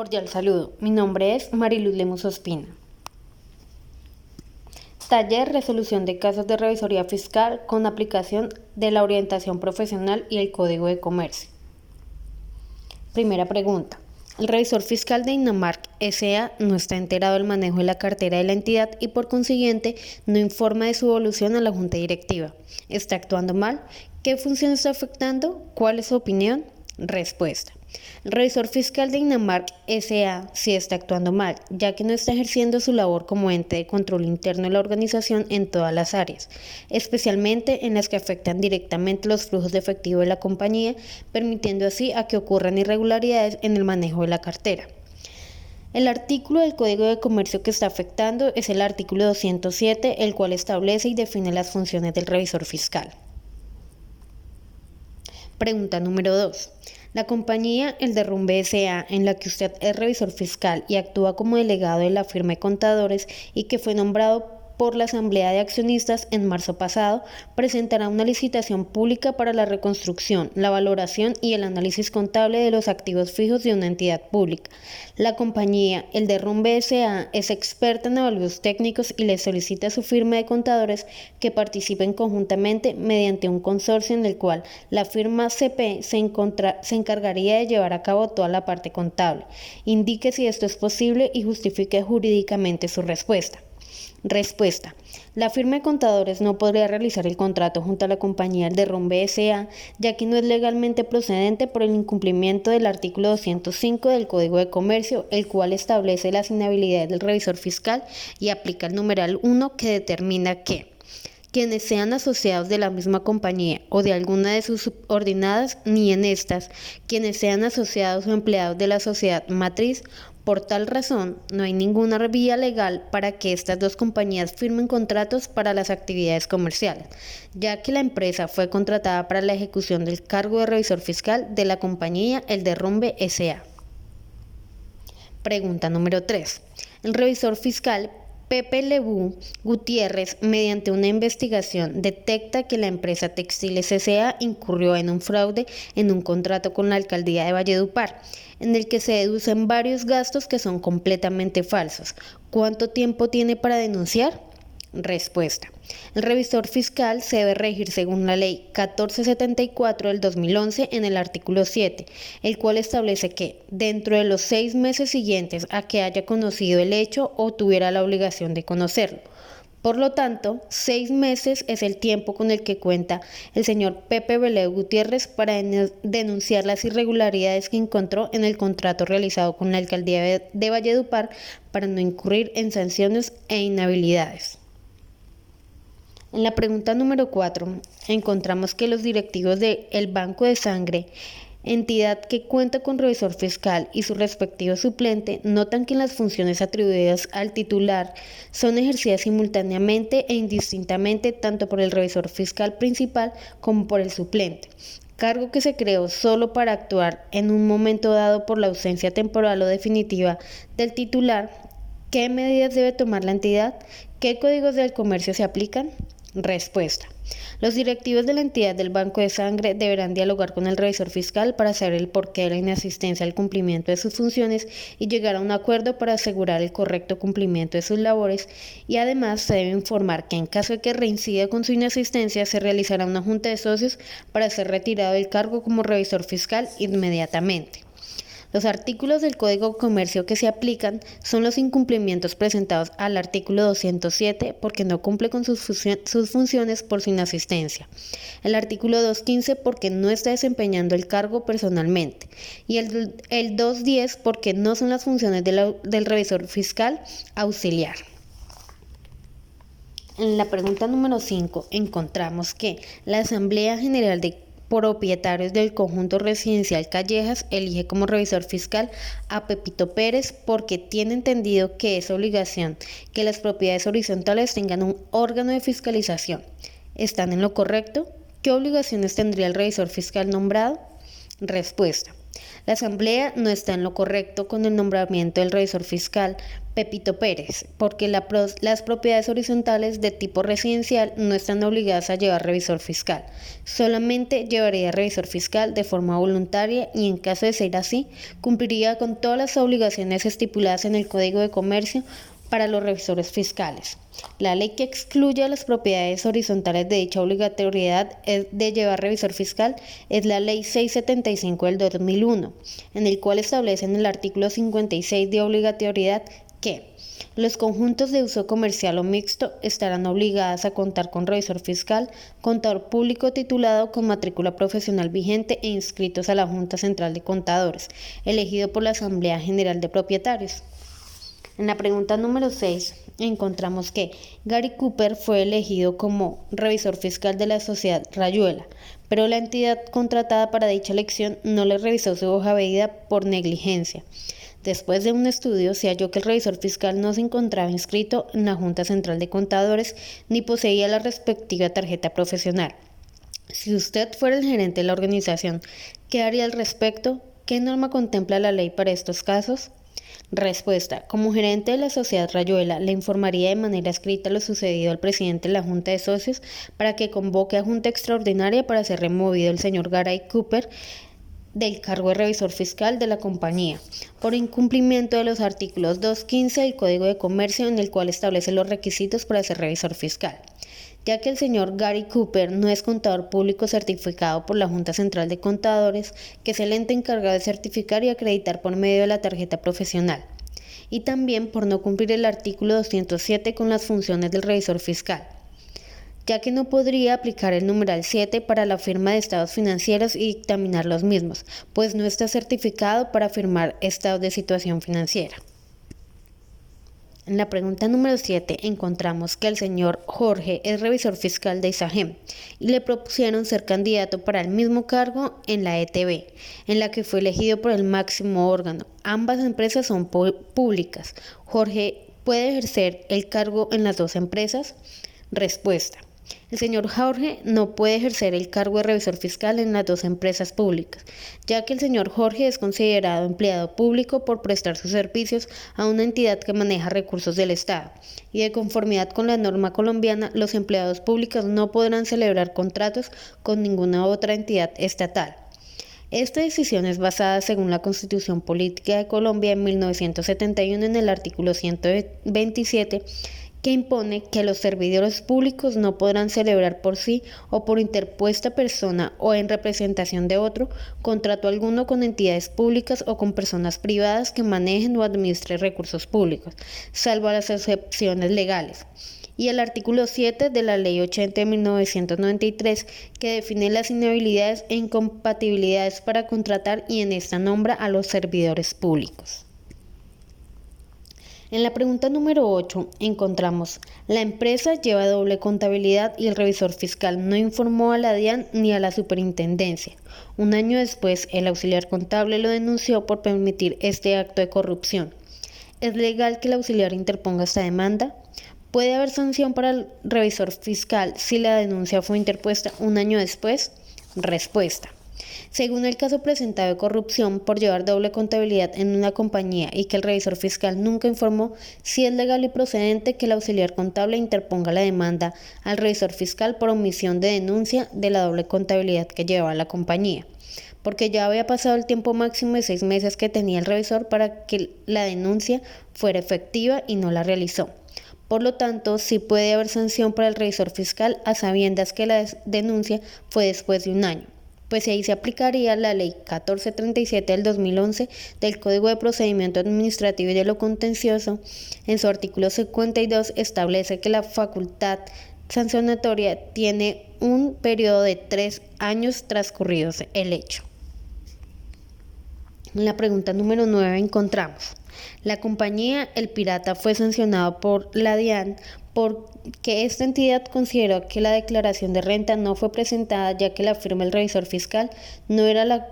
Cordial saludo, mi nombre es Mariluz Lemus Ospina. Taller Resolución de casos de revisoría fiscal con aplicación de la orientación profesional y el Código de Comercio. Primera pregunta. El revisor fiscal de Inamark S.A. no está enterado del manejo de la cartera de la entidad y por consiguiente no informa de su evolución a la Junta Directiva. ¿Está actuando mal? ¿Qué función está afectando? ¿Cuál es su opinión? Respuesta. El revisor fiscal de Inamark S.A. sí está actuando mal, ya que no está ejerciendo su labor como ente de control interno de la organización en todas las áreas, especialmente en las que afectan directamente los flujos de efectivo de la compañía, permitiendo así a que ocurran irregularidades en el manejo de la cartera. El artículo del Código de Comercio que está afectando es el artículo 207, el cual establece y define las funciones del revisor fiscal. Pregunta número 2. La compañía El Derrumbe S.A., en la que usted es revisor fiscal y actúa como delegado de la firma de contadores y que fue nombrado por la Asamblea de Accionistas en marzo pasado, presentará una licitación pública para la reconstrucción, la valoración y el análisis contable de los activos fijos de una entidad pública. La compañía El Derrumbe S.A. es experta en avalúos técnicos y le solicita a su firma de contadores que participen conjuntamente mediante un consorcio en el cual la firma CP se encargaría de llevar a cabo toda la parte contable. Indique si esto es posible y justifique jurídicamente su respuesta. Respuesta. La firma de contadores no podría realizar el contrato junto a la compañía El Derrumbe S.A., ya que no es legalmente procedente por el incumplimiento del artículo 205 del Código de Comercio, el cual establece las inhabilidades del revisor fiscal y aplica el numeral 1 que determina que quienes sean asociados de la misma compañía o de alguna de sus subordinadas, ni en estas, quienes sean asociados o empleados de la sociedad matriz. Por tal razón, no hay ninguna vía legal para que estas dos compañías firmen contratos para las actividades comerciales, ya que la empresa fue contratada para la ejecución del cargo de revisor fiscal de la compañía El Derrumbe S.A. Pregunta número 3. El revisor fiscal Pepe Lebu Gutiérrez, mediante una investigación, detecta que la empresa Textiles S.A. incurrió en un fraude en un contrato con la alcaldía de Valledupar, en el que se deducen varios gastos que son completamente falsos. ¿Cuánto tiempo tiene para denunciar? Respuesta. El revisor fiscal se debe regir según la Ley 1474 del 2011 en el artículo 7, el cual establece que, dentro de los 6 meses siguientes a que haya conocido el hecho o tuviera la obligación de conocerlo. Por lo tanto, 6 meses es el tiempo con el que cuenta el señor Pepe Beleu Gutiérrez para denunciar las irregularidades que encontró en el contrato realizado con la alcaldía de Valledupar para no incurrir en sanciones e inhabilidades. En la pregunta número 4, encontramos que los directivos del Banco de Sangre, entidad que cuenta con revisor fiscal y su respectivo suplente, notan que las funciones atribuidas al titular son ejercidas simultáneamente e indistintamente tanto por el revisor fiscal principal como por el suplente, cargo que se creó solo para actuar en un momento dado por la ausencia temporal o definitiva del titular. ¿Qué medidas debe tomar la entidad? ¿Qué códigos del comercio se aplican? Respuesta. Los directivos de la entidad del Banco de Sangre deberán dialogar con el revisor fiscal para saber el porqué de la inasistencia al cumplimiento de sus funciones y llegar a un acuerdo para asegurar el correcto cumplimiento de sus labores, y además se debe informar que en caso de que reincida con su inasistencia se realizará una junta de socios para ser retirado del cargo como revisor fiscal inmediatamente. Los artículos del Código de Comercio que se aplican son los incumplimientos presentados al artículo 207 porque no cumple con sus funciones por su inasistencia, el artículo 215 porque no está desempeñando el cargo personalmente y el 210 porque no son las funciones del revisor fiscal auxiliar. En la pregunta número 5 encontramos que la Asamblea General de Propietarios del conjunto residencial Callejas elige como revisor fiscal a Pepito Pérez porque tiene entendido que es obligación que las propiedades horizontales tengan un órgano de fiscalización. ¿Están en lo correcto? ¿Qué obligaciones tendría el revisor fiscal nombrado? Respuesta. La Asamblea no está en lo correcto con el nombramiento del revisor fiscal Pepito Pérez, porque las propiedades horizontales de tipo residencial no están obligadas a llevar revisor fiscal. Solamente llevaría revisor fiscal de forma voluntaria y, en caso de ser así, cumpliría con todas las obligaciones estipuladas en el Código de Comercio para los revisores fiscales. La ley que excluye a las propiedades horizontales de dicha obligatoriedad de llevar revisor fiscal es la Ley 675 del 2001, en el cual establece en el artículo 56 de obligatoriedad que los conjuntos de uso comercial o mixto estarán obligadas a contar con revisor fiscal, contador público titulado con matrícula profesional vigente e inscritos a la Junta Central de Contadores, elegido por la Asamblea General de Propietarios. En la pregunta número 6 encontramos que Gary Cooper fue elegido como revisor fiscal de la sociedad Rayuela, pero la entidad contratada para dicha elección no le revisó su hoja de vida por negligencia. Después de un estudio, se halló que el revisor fiscal no se encontraba inscrito en la Junta Central de Contadores ni poseía la respectiva tarjeta profesional. Si usted fuera el gerente de la organización, ¿qué haría al respecto? ¿Qué norma contempla la ley para estos casos? Respuesta. Como gerente de la sociedad Rayuela, le informaría de manera escrita lo sucedido al presidente de la Junta de Socios para que convoque a Junta Extraordinaria para ser removido el señor Gary Cooper del cargo de revisor fiscal de la compañía, por incumplimiento de los artículos 215 del Código de Comercio, en el cual establece los requisitos para ser revisor fiscal. Ya que el señor Gary Cooper no es contador público certificado por la Junta Central de Contadores, que es el ente encargado de certificar y acreditar por medio de la tarjeta profesional, y también por no cumplir el artículo 207 con las funciones del revisor fiscal, ya que no podría aplicar el numeral 7 para la firma de estados financieros y dictaminar los mismos, pues no está certificado para firmar estados de situación financiera. En la pregunta número 7 encontramos que el señor Jorge es revisor fiscal de ISAGEM y le propusieron ser candidato para el mismo cargo en la ETB, en la que fue elegido por el máximo órgano. Ambas empresas son públicas. ¿Jorge puede ejercer el cargo en las dos empresas? Respuesta. El señor Jorge no puede ejercer el cargo de revisor fiscal en las dos empresas públicas, ya que el señor Jorge es considerado empleado público por prestar sus servicios a una entidad que maneja recursos del Estado, y de conformidad con la norma colombiana, los empleados públicos no podrán celebrar contratos con ninguna otra entidad estatal. Esta decisión es basada, según la Constitución Política de Colombia en 1971, en el artículo 127, que impone que los servidores públicos no podrán celebrar por sí o por interpuesta persona o en representación de otro contrato alguno con entidades públicas o con personas privadas que manejen o administren recursos públicos, salvo a las excepciones legales. Y el artículo 7 de la Ley 80 de 1993, que define las inhabilidades e incompatibilidades para contratar y en esta nombra a los servidores públicos. En la pregunta número 8 encontramos, la empresa lleva doble contabilidad y el revisor fiscal no informó a la DIAN ni a la superintendencia. Un año después, el auxiliar contable lo denunció por permitir este acto de corrupción. ¿Es legal que el auxiliar interponga esta demanda? ¿Puede haber sanción para el revisor fiscal si la denuncia fue interpuesta un año después? Respuesta. Según el caso presentado de corrupción por llevar doble contabilidad en una compañía y que el revisor fiscal nunca informó, sí es legal y procedente que el auxiliar contable interponga la demanda al revisor fiscal por omisión de denuncia de la doble contabilidad que llevaba la compañía, porque ya había pasado el tiempo máximo de 6 meses que tenía el revisor para que la denuncia fuera efectiva y no la realizó. Por lo tanto, sí puede haber sanción para el revisor fiscal a sabiendas que la denuncia fue después de un año, pues ahí se aplicaría la Ley 1437 del 2011 del Código de Procedimiento Administrativo y de lo Contencioso. En su artículo 52 establece que la facultad sancionatoria tiene un periodo de 3 años transcurridos el hecho. En la pregunta número 9 encontramos, la compañía El Pirata fue sancionado por la DIAN porque esta entidad consideró que la declaración de renta no fue presentada, ya que la firma del revisor fiscal no era la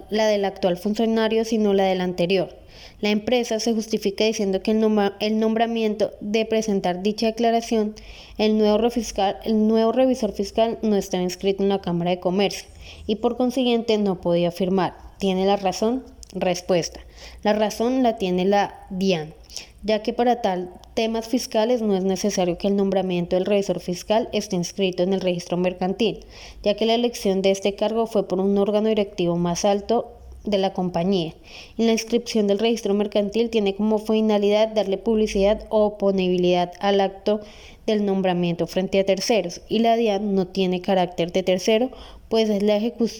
del actual funcionario, sino la del anterior. La empresa se justifica diciendo que el nombramiento de presentar dicha declaración, el nuevo revisor fiscal no estaba inscrito en la Cámara de Comercio y por consiguiente no podía firmar. tiene la razón? Respuesta. La razón la tiene la DIAN, ya que para tal temas fiscales no es necesario que el nombramiento del revisor fiscal esté inscrito en el registro mercantil, ya que la elección de este cargo fue por un órgano directivo más alto de la compañía. Y la inscripción del registro mercantil tiene como finalidad darle publicidad o oponibilidad al acto del nombramiento frente a terceros, y la DIAN no tiene carácter de tercero, pues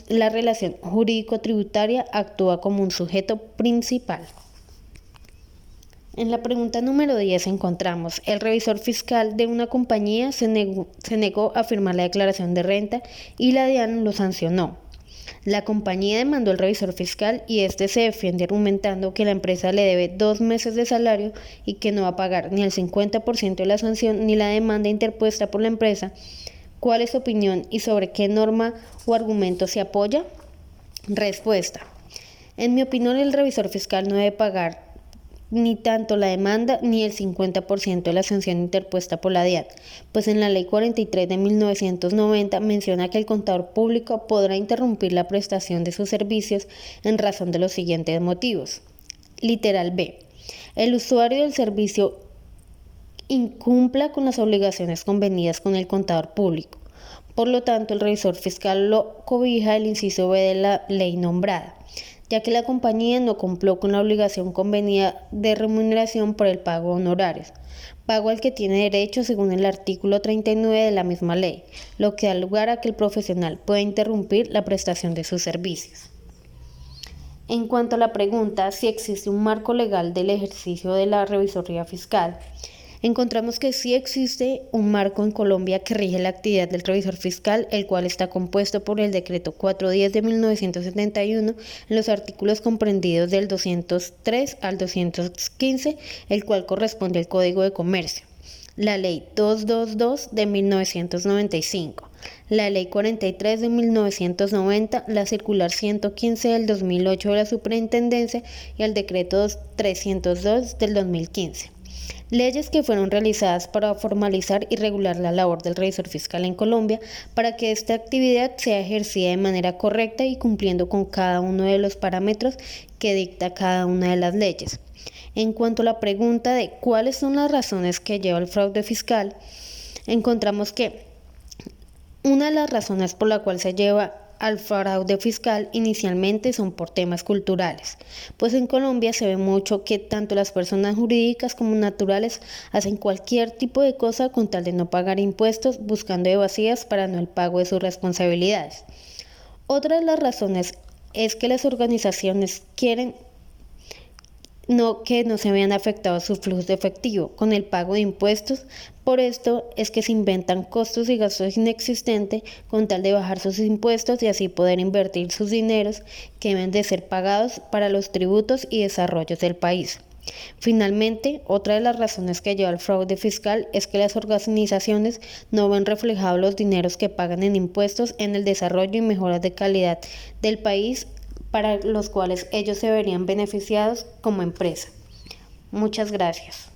la relación jurídico-tributaria actúa como un sujeto principal. En la pregunta número 10 encontramos, el revisor fiscal de una compañía se negó a firmar la declaración de renta y la DIAN lo sancionó. La compañía demandó al revisor fiscal y este se defiende argumentando que la empresa le debe 2 meses de salario y que no va a pagar ni el 50% de la sanción ni la demanda interpuesta por la empresa. ¿Cuál es su opinión y sobre qué norma o argumento se apoya? Respuesta. En mi opinión, el revisor fiscal no debe pagar ni tanto la demanda ni el 50% de la sanción interpuesta por la DIAN, pues en la Ley 43 de 1990 menciona que el contador público podrá interrumpir la prestación de sus servicios en razón de los siguientes motivos. Literal B. El usuario del servicio incumpla con las obligaciones convenidas con el contador público. Por lo tanto, el revisor fiscal lo cobija el inciso B de la ley nombrada, ya que la compañía no cumplió con la obligación convenida de remuneración por el pago de honorarios, pago al que tiene derecho según el artículo 39 de la misma ley, lo que da lugar a que el profesional pueda interrumpir la prestación de sus servicios. En cuanto a la pregunta si existe un marco legal del ejercicio de la revisoría fiscal, encontramos que sí existe un marco en Colombia que rige la actividad del revisor fiscal, el cual está compuesto por el decreto 410 de 1971 en los artículos comprendidos del 203 al 215, el cual corresponde al Código de Comercio, la Ley 222 de 1995, la Ley 43 de 1990, la Circular 115 del 2008 de la Superintendencia y el Decreto 302 del 2015. Leyes que fueron realizadas para formalizar y regular la labor del revisor fiscal en Colombia para que esta actividad sea ejercida de manera correcta y cumpliendo con cada uno de los parámetros que dicta cada una de las leyes. En cuanto a la pregunta de cuáles son las razones que lleva al fraude fiscal, encontramos que una de las razones por la cual se lleva al fraude fiscal inicialmente son por temas culturales, pues en Colombia se ve mucho que tanto las personas jurídicas como naturales hacen cualquier tipo de cosa con tal de no pagar impuestos, buscando evasivas para no el pago de sus responsabilidades. Otra de las razones es que las organizaciones quieren que no se vean afectados sus flujos de efectivo con el pago de impuestos. Por esto es que se inventan costos y gastos inexistentes con tal de bajar sus impuestos y así poder invertir sus dineros que deben de ser pagados para los tributos y desarrollos del país. Finalmente, otra de las razones que lleva al fraude fiscal es que las organizaciones no ven reflejados los dineros que pagan en impuestos en el desarrollo y mejoras de calidad del país, para los cuales ellos se verían beneficiados como empresa. Muchas gracias.